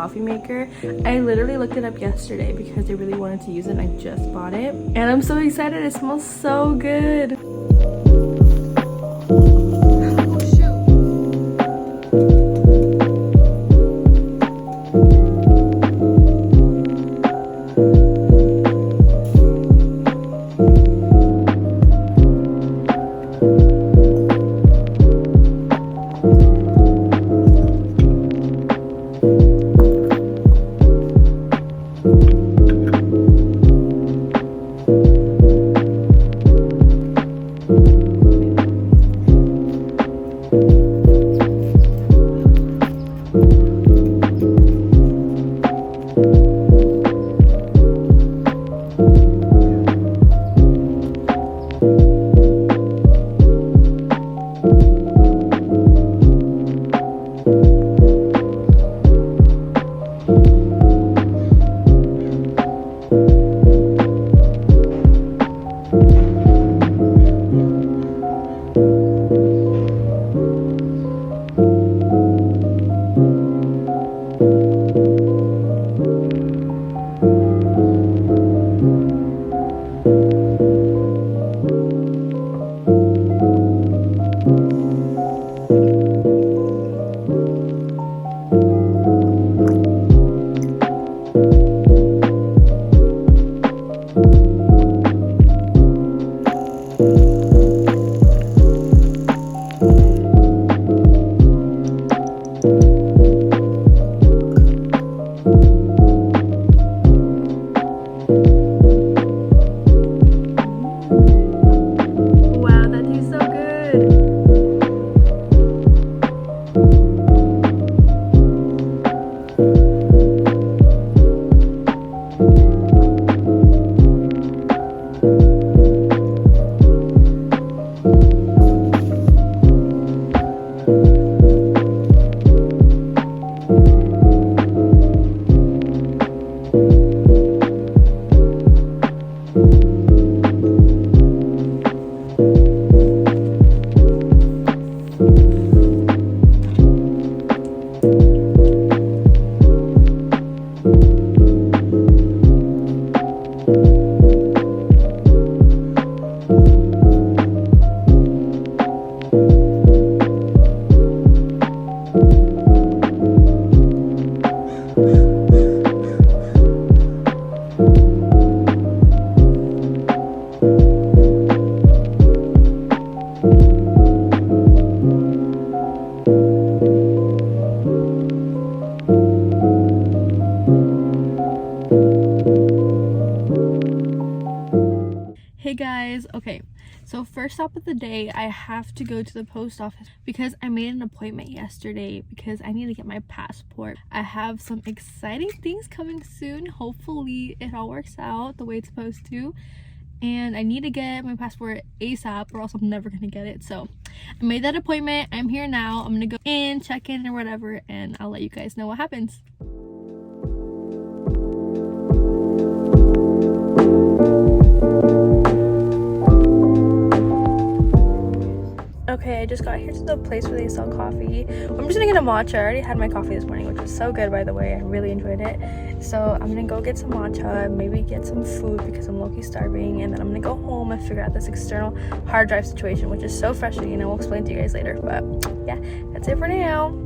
coffee maker. I literally looked it up yesterday because I really wanted to use it and I just bought it. And I'm so excited. It smells so good. Hey guys, okay, so first stop of the day, I have to go to the post office because I made an appointment yesterday because I need to get my passport. I have some exciting things coming soon. Hopefully it all works out the way it's supposed to, and I need to get my passport ASAP or else I'm never gonna get it. So I made that appointment. I'm here now. I'm gonna go in, check in or whatever, and I'll let you guys know what happens. Okay, I just got here to the place where they sell coffee. I'm just gonna get a matcha. I already had my coffee this morning, which was so good, by the way. I really enjoyed it. So I'm gonna go get some matcha, maybe get some food because I'm low-key starving, and then I'm gonna go home and figure out this external hard drive situation, which is so frustrating, and we'll explain to you guys later. But yeah, that's it for now.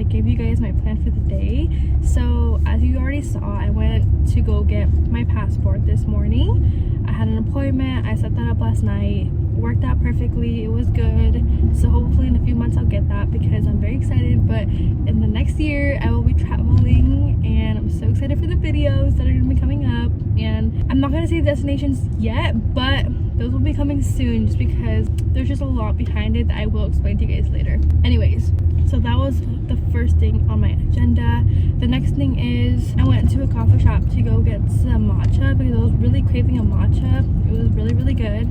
Gave you guys my plan for the day. So as you already saw, I went to go get my passport this morning. I had an appointment. I set that up last night. Worked out perfectly. It was good. So hopefully in a few months I'll get that because I'm very excited. But in the next year I will be traveling, and and I'm so excited for the videos that are gonna be coming up. And I'm not gonna say destinations yet, but those will be coming soon just because there's just a lot behind it that I will explain to you guys later. Anyways, so that was the first thing on my agenda. The next thing is I went to a coffee shop to go get some matcha because I was really craving a matcha. It was really, really good.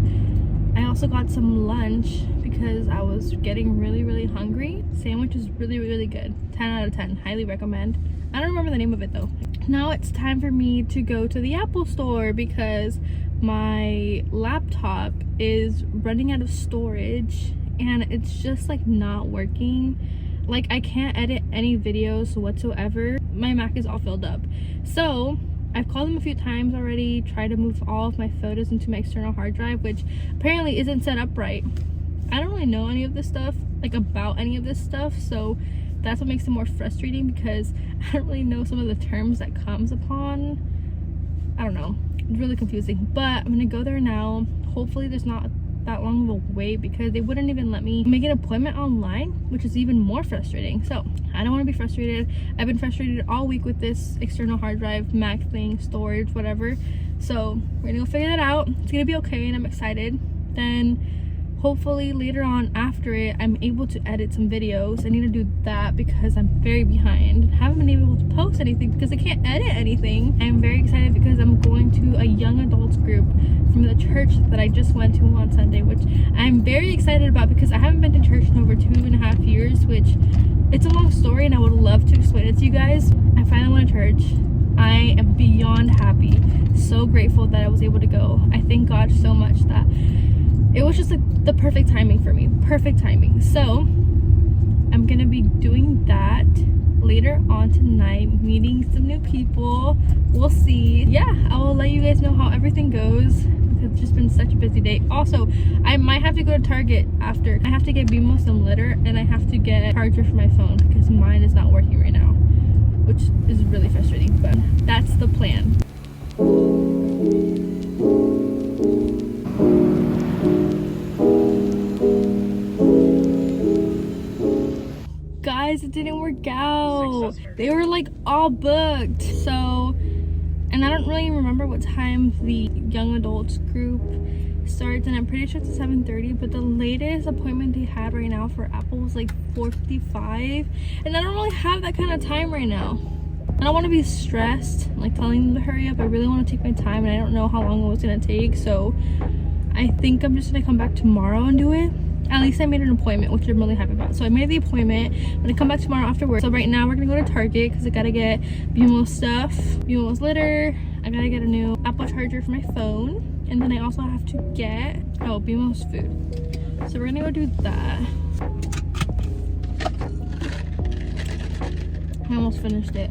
I also got some lunch because I was getting really, really hungry. Sandwich is really, really good. 10 out of 10. Highly recommend. I don't remember the name of it though. Now it's time for me to go to the Apple store because my laptop is running out of storage and it's just like not working. Like I can't edit any videos whatsoever. My Mac is all filled up. So I've called them a few times already, tried to move all of my photos into my external hard drive, which apparently isn't set up right. I don't really know any of this stuff, like about any of this stuff, so that's what makes it more frustrating because I don't really know some of the terms that comes upon. I don't know, it's really confusing, but I'm gonna go there now. Hopefully there's not that long of a wait because they wouldn't even let me make an appointment online, which is even more frustrating. So I don't want to be frustrated. I've been frustrated all week with this external hard drive, Mac thing, storage, whatever. So we're gonna go figure that out. It's gonna be okay and I'm excited. Then hopefully later on after it I'm able to edit some videos. I need to do that because I'm very behind. Haven't been able to post anything because I can't edit anything. I'm very excited because I'm going to a young adults group from the church that I just went to on Sunday, which I'm very excited about because I haven't been to church in over 2.5 years, which it's a long story and I would love to explain it to you guys. I finally went to church. I am beyond happy, so grateful that I was able to go. I thank God so much that it was just like the perfect timing for me. Perfect timing. So I'm gonna be doing that later on tonight, meeting some new people. We'll see. Yeah, I will let you guys know how everything goes. It's just been such a busy day. Also, I might have to go to Target after. I have to get BMO some litter and I have to get a charger for my phone because mine is not working right now, which is really frustrating, but that's the plan. Guys, it didn't work out. They were like all booked. So, and I don't really remember what time the young adults group starts, and I'm pretty sure it's at 7:30, but the latest appointment they had right now for Apple was like 4:55, and I don't really have that kind of time right now. I don't want to be stressed, like telling them to hurry up. I really want to take my time, and I don't know how long it was gonna take, so I think I'm just gonna come back tomorrow and do it. At least I made an appointment, which I'm really happy about. So I made the appointment. I'm gonna come back tomorrow after work. So right now we're gonna go to Target because I gotta get BMO's stuff, BMO's litter. I gotta get a new Apple charger for my phone, and then I also have to get BMO's food. So we're gonna go do that. I almost finished it.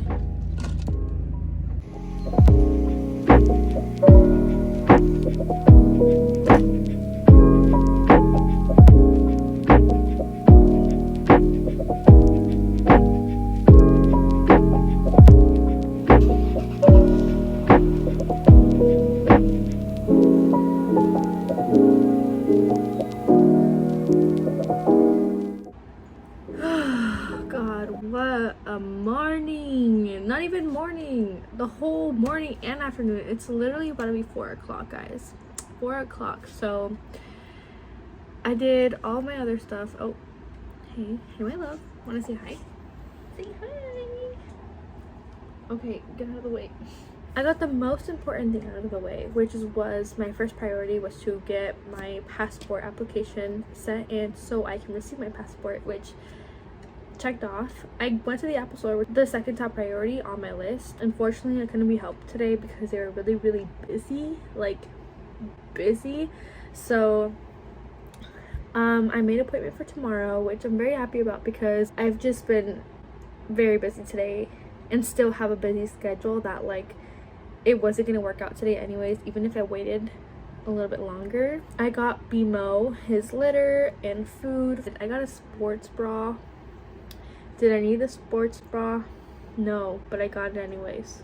What a morning. Not even morning, the whole morning and afternoon. It's literally about to be 4 o'clock, guys. 4 o'clock. So I did all my other stuff. Oh, hey my love, want to say hi? Say hi. Okay, get out of the way. I got the most important thing out of the way, which was my first priority was to get my passport application sent in so I can receive my passport, which checked off. I went to the Apple store with the second top priority on my list. Unfortunately, I couldn't be helped today because they were really, really busy, So I made an appointment for tomorrow, which I'm very happy about because I've just been very busy today and still have a busy schedule that it wasn't gonna work out today anyways, even if I waited a little bit longer. I got BMO his litter and food. I got a sports bra. Did I need the sports bra? No, but I got it anyways.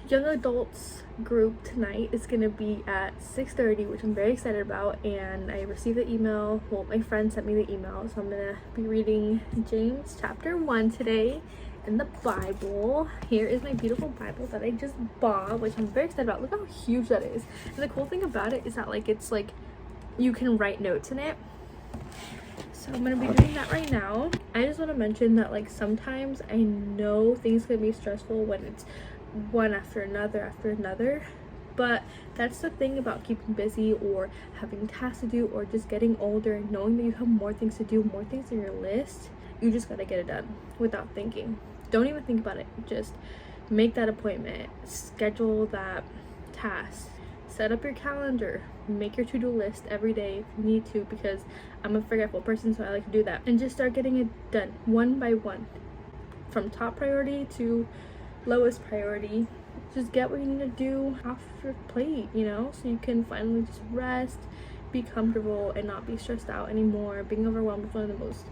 Young adults group tonight is gonna be at 6:30, which I'm very excited about, and I received the email. Well, my friend sent me the email, so I'm gonna be reading James chapter 1 today, in the Bible. Here is my beautiful Bible that I just bought, which I'm very excited about. Look how huge that is. And the cool thing about it is that like it's like you can write notes in it. So I'm gonna be doing that right now. I just want to mention that like sometimes I know things can be stressful when it's one after another, but that's the thing about keeping busy or having tasks to do or just getting older and knowing that you have more things to do, more things on your list. You just gotta get it done without thinking. Don't even think about it. Just make that appointment, schedule that task, set up your calendar, make your to-do list every day if you need to, because I'm a forgetful person, so I like to do that. And just start getting it done one by one, from top priority to lowest priority. Just get what you need to do off your plate, you know, so you can finally just rest, be comfortable, and not be stressed out anymore. Being overwhelmed is one of the most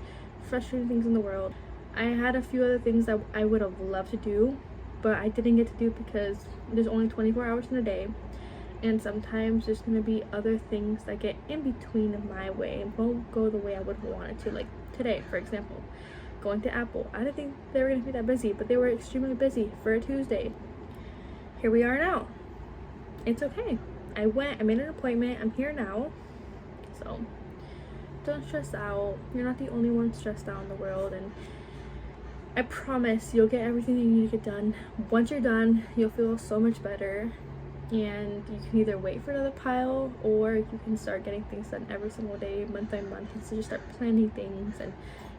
frustrating things in the world. I had a few other things that I would have loved to do, but I didn't get to do because there's only 24 hours in a day, and sometimes there's going to be other things that get in between my way and won't go the way I would want it to. Like today, for example, going to Apple. I didn't think they were going to be that busy, but they were extremely busy for a Tuesday. Here we are now. It's okay. I made an appointment. I'm here now. So don't stress out. You're not the only one stressed out in the world, and I promise you'll get everything you need to get done. Once you're done, you'll feel so much better, and you can either wait for another pile or you can start getting things done every single day, month by month, and so just start planning things and,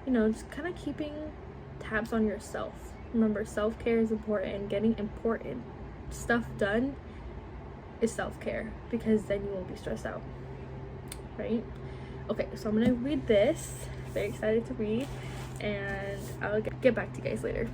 you know, just kind of keeping tabs on yourself. Remember, self-care is important, and getting important stuff done is self-care, because then you won't be stressed out, right? Okay, so I'm gonna read this. Very excited to read, and I'll get back to you guys later.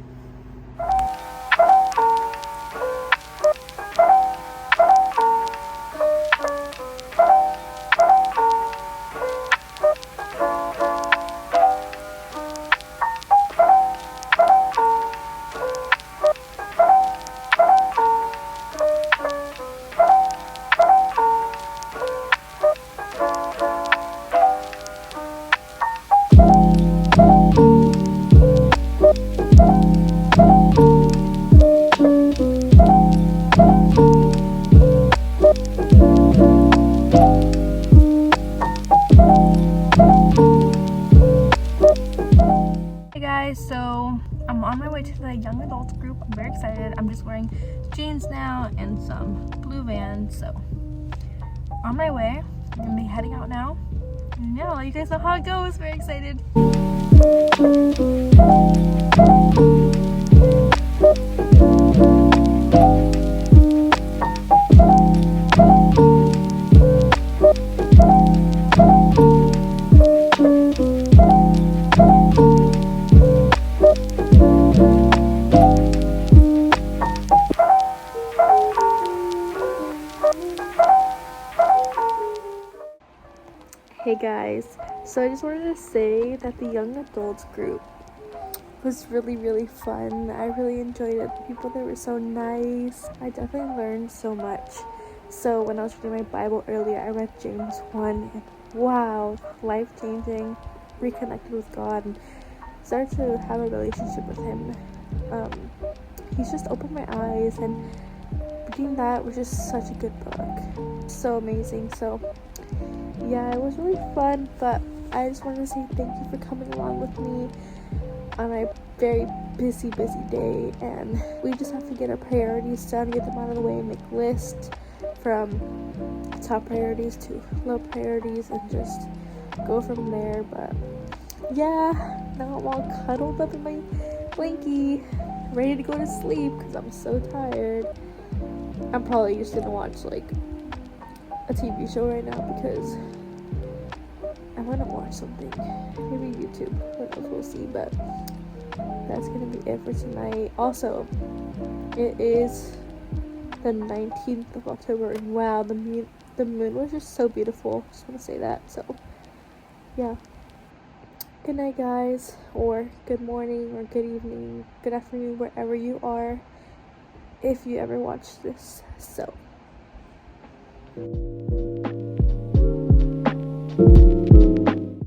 So I'm on my way to the young adults group. I'm very excited. I'm just wearing jeans now and some blue Vans. So on my way, I'm gonna be heading out now. And yeah, I'll let you guys know how it goes. Very excited. Hey guys, so I just wanted to say that the young adults group was really fun. I really enjoyed it. The people there were so nice. I definitely learned so much. So when I was reading my Bible earlier, I read James 1, and wow, life-changing, reconnected with God, and started to have a relationship with him. He's just opened my eyes, and reading that was just such a good book. So amazing. So yeah, it was really fun, but I just wanted to say thank you for coming along with me on a very busy day, and we just have to get our priorities done, get them out of the way, make lists from top priorities to low priorities, and just go from there. But yeah, now I'm all cuddled up in my blankie, ready to go to sleep because I'm so tired. I'm probably just gonna watch like a TV show right now because I want to watch something, maybe YouTube, who knows, we'll see. But that's gonna be it for tonight. Also, it is the 19th of October, and wow, the moon was just so beautiful. Just want to say that. So yeah, good night guys, or good morning, or good evening, good afternoon, wherever you are, if you ever watch this. So